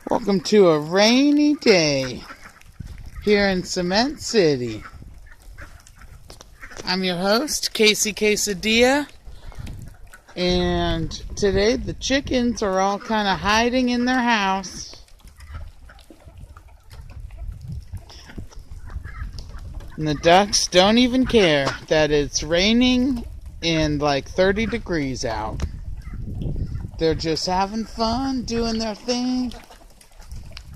Welcome to a rainy day here in Cement City. I'm your host, Casey Quesadilla, and today the chickens are all kind of hiding in their house. And the ducks don't even care that it's raining and like 30 degrees out. They're just having fun, doing their thing,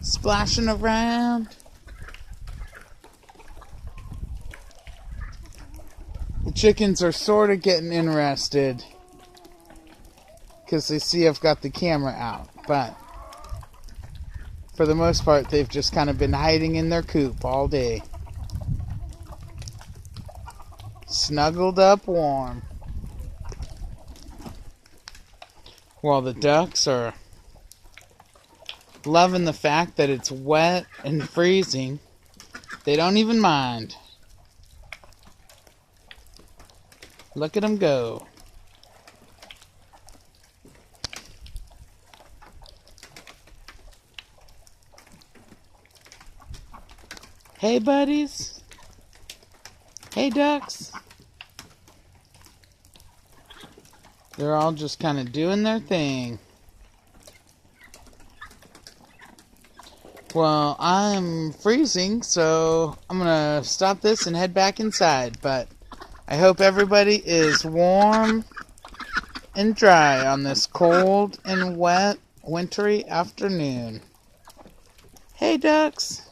splashing around. The chickens are sort of getting interested because they see I've got the camera out, but for the most part they've just kind of been hiding in their coop all day, snuggled up warm, while the ducks are loving the fact that it's wet and freezing. They don't even mind. Look at them go. Hey, buddies. Hey, ducks. They're all just kind of doing their thing. Well, I'm freezing, so I'm going to stop this and head back inside. But I hope everybody is warm and dry on this cold and wet, wintry afternoon. Hey, ducks.